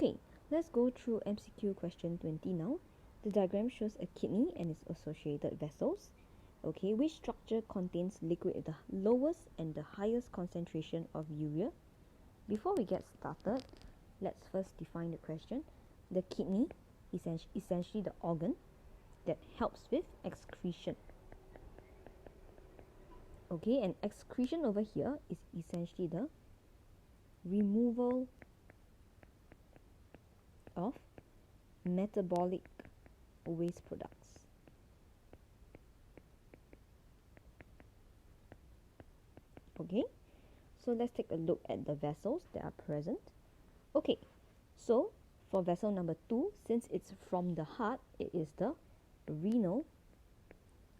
Okay, let's go through MCQ question 20 now. The diagram shows a kidney and its associated vessels. Okay, which structure contains liquid with the lowest and the highest concentration of urea? Before we get started, let's first define the question. The kidney is essentially the organ that helps with excretion. Okay, and excretion over here is essentially the removal of metabolic waste products. Okay, so let's take a look at the vessels that are present. Okay, so for vessel number 2, since it's from the heart, it is the renal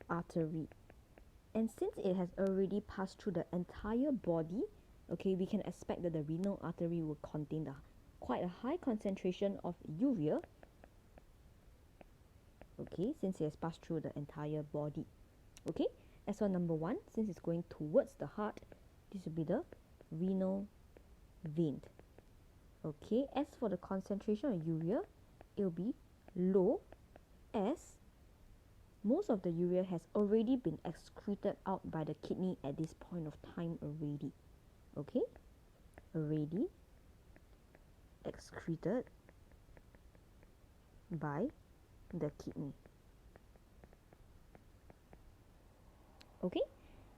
artery. And since it has already passed through the entire body, okay, we can expect that the renal artery will contain quite a high concentration of urea, okay, since it has passed through the entire body. Okay, as for number 1, since it's going towards the heart, this will be the renal vein. Okay, as for the concentration of urea, it will be low, as most of the urea has already been excreted out by the kidney at this point of time already. Okay, already excreted by the kidney. Okay,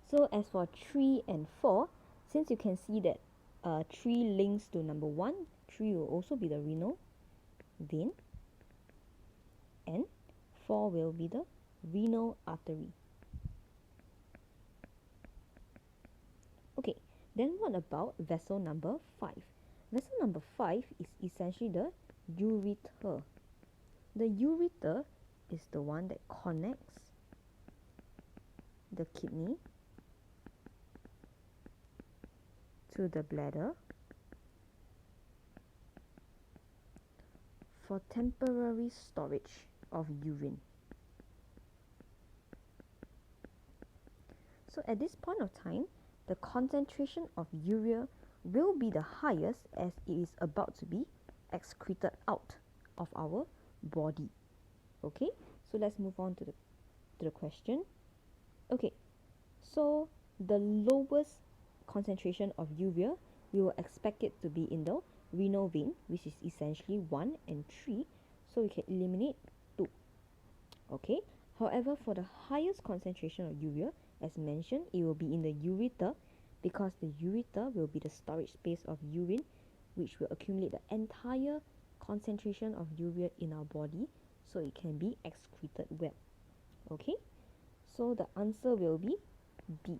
so as for 3 and 4, since you can see that 3 links to number 1, 3 will also be the renal vein, and 4 will be the renal artery. Okay, then what about vessel number 5? Vessel number 5 is essentially the ureter. The ureter is the one that connects the kidney to the bladder for temporary storage of urine. So at this point of time, the concentration of urea will be the highest as it is about to be excreted out of our body. Okay, so let's move on to the question. Okay, so the lowest concentration of urea, we will expect it to be in the renal vein, which is essentially 1 and 3, so we can eliminate 2. Okay, however, for the highest concentration of urea, as mentioned, it will be in the ureter, because the ureter will be the storage space of urine, which will accumulate the entire concentration of urea in our body, so it can be excreted well. Okay, so the answer will be B.